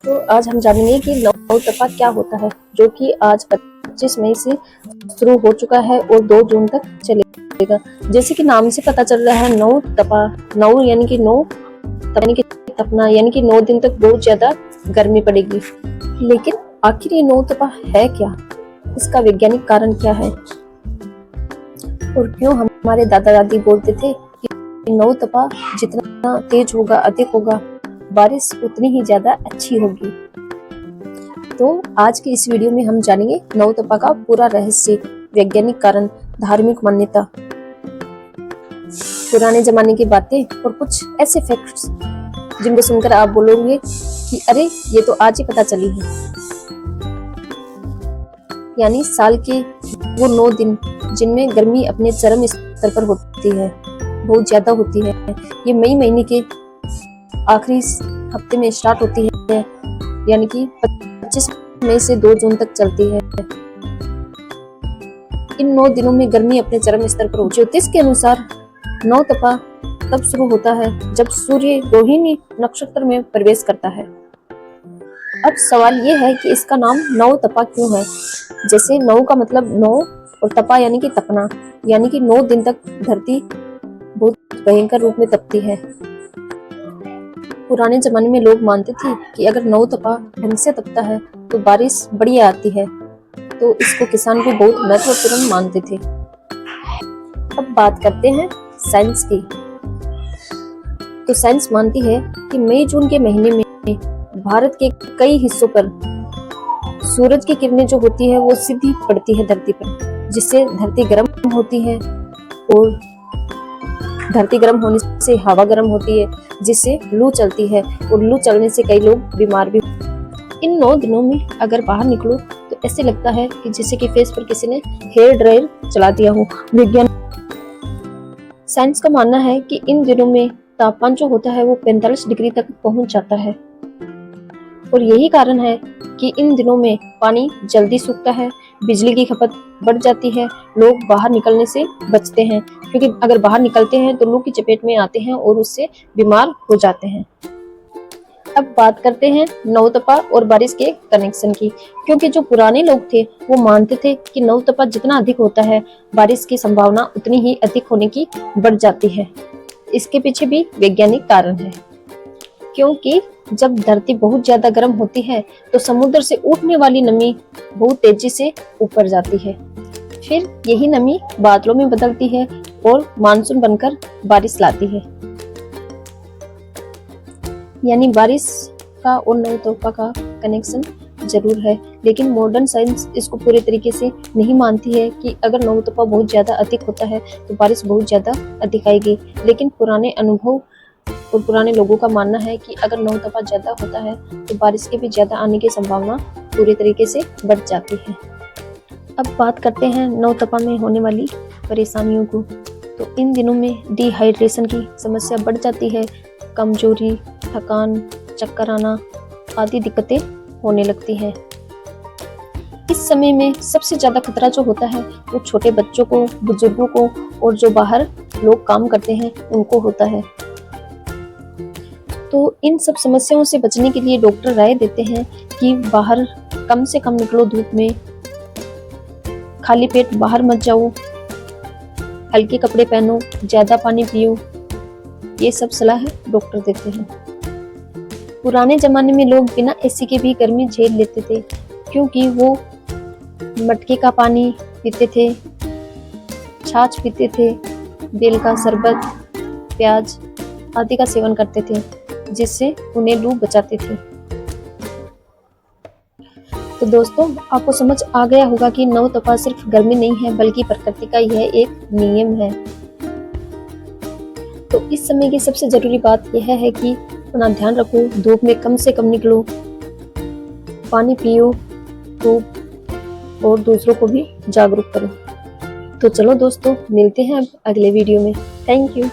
तो आज हम जानेंगे कि नौ तपा क्या होता है, जो कि आज 25 मई से शुरू हो चुका है और 2 जून तक चलेगा। जैसे कि नाम से पता चल रहा है, नौ तपा, नौ यानी कि 9, तपा यानी कि तपना, यानी कि 9 दिन तक बहुत ज्यादा गर्मी पड़ेगी। लेकिन आखिर ये नौ तपा है क्या, इसका वैज्ञानिक कारण क्या है, और क्यों हमारे दादा दादी बोलते थे कि नौ तपा जितना तेज होगा, अधिक होगा, बारिश उतनी ही ज्यादा अच्छी होगी। तो आज की इस वीडियो में हम जानेंगे नौ तपा का पूरा रहस्य, वैज्ञानिक कारण, धार्मिक मान्यता, पुराने जमाने की बातें और कुछ ऐसे फैक्ट्स जिनको सुनकर आप बोलोगे कि अरे ये तो आज ही पता चली है। यानी साल के वो 9 दिन जिनमें गर्मी अपने चरम स्तर पर होती है, बहुत ज्यादा होती है। ये मई महीने के आखिरी हफ्ते में स्टार्ट होती है, यानी कि 25 मई से 2 जून तक चलती है। इन 9 दिनों में गर्मी अपने चरम स्तर पर होती है। ज्योतिष के अनुसार नौ तपा तब शुरू होता है जब सूर्य रोहिणी नक्षत्र में प्रवेश करता है। अब सवाल ये है कि इसका नाम नौ तपा क्यों है। जैसे नौ का मतलब 9 और तपा यानी कि तपना, यानी कि 9 दिन तक धरती बहुत भयंकर रूप में तपती है। पुराने जमाने में लोग मानते थे कि अगर नौ तपा ढंग से तपता है तो बारिश बढ़िया आती है, तो इसको किसान भी बहुत महत्वपूर्ण मानते थे। अब बात करते हैं साइंस की। तो साइंस मानती है कि मई जून के महीने में भारत के कई हिस्सों पर सूरज की किरणें जो होती है वो सीधी पड़ती है धरती पर, जिससे धरती गर्म होती है, और धरती गर्म होने से हवा गर्म होती है, जिससे लू चलती है, और लू चलने से कई लोग बीमार भी। इन 9 दिनों में अगर बाहर निकलो तो ऐसे लगता है कि जैसे कि फेस पर किसी ने हेयर ड्रायर चला दिया हो। विज्ञान साइंस का मानना है कि इन दिनों में तापमान जो होता है वो 45 डिग्री तक पहुंच जाता है, और यही कारण है कि इन दिनों में पानी जल्दी सूखता है, बिजली की खपत बढ़ जाती है, लोग बाहर निकलने से बचते हैं, क्योंकि अगर बाहर निकलते हैं तो लू की चपेट में आते हैं और उससे बीमार हो जाते हैं। अब बात करते हैं नौ तपा और बारिश के कनेक्शन की, क्योंकि जो पुराने लोग थे वो मानते थे कि नौ तपा जितना अधिक होता है, बारिश की संभावना उतनी ही अधिक होने की बढ़ जाती है। इसके पीछे भी वैज्ञानिक कारण है, क्योंकि जब धरती बहुत ज्यादा गर्म होती है तो समुद्र से उठने वाली नमी बहुत तेजी से ऊपर जाती है, फिर यही नमी बादलों में बदलती है और मानसून बनकर बारिश लाती है। यानी बारिश का और नौ तपा का कनेक्शन जरूर है, लेकिन मॉडर्न साइंस इसको पूरे तरीके से नहीं मानती है कि अगर नौ तपा बहुत ज्यादा अधिक होता है तो बारिश बहुत ज्यादा अधिक आएगी। लेकिन पुराने अनुभव और पुराने लोगों का मानना है कि अगर नौ तपा ज्यादा होता है तो बारिश के भी ज्यादा आने की संभावना पूरी तरीके से बढ़ जाती है। अब बात करते हैं नौ तपा में होने वाली परेशानियों को। तो इन दिनों में डिहाइड्रेशन की समस्या बढ़ जाती है, कमजोरी, थकान, चक्कर आना आदि दिक्कतें होने लगती हैं। इस समय में सबसे ज्यादा खतरा जो होता है वो छोटे बच्चों को, बुजुर्गों को और जो बाहर लोग काम करते हैं उनको होता है। तो इन सब समस्याओं से बचने के लिए डॉक्टर राय देते हैं कि बाहर कम से कम निकलो धूप में, खाली पेट बाहर मत जाओ, हल्के कपड़े पहनो, ज्यादा पानी पियो, ये सब सलाह डॉक्टर देते हैं। पुराने जमाने में लोग बिना एसी के भी गर्मी झेल लेते थे, क्योंकि वो मटके का पानी पीते थे, छाछ पीते थे, बेल का शरबत, प्याज आदि का सेवन करते थे, जिससे उन्हें लू बचाते थे। तो दोस्तों, आपको समझ आ गया होगा कि नौ तपा सिर्फ गर्मी नहीं है, बल्कि प्रकृति का यह एक नियम है। तो इस समय की सबसे जरूरी बात यह है कि अपना ध्यान रखो, धूप में कम से कम निकलो, पानी पियो खूब, और दूसरों को भी जागरूक करो। तो चलो दोस्तों, मिलते हैं अब अगले वीडियो में। Thank you.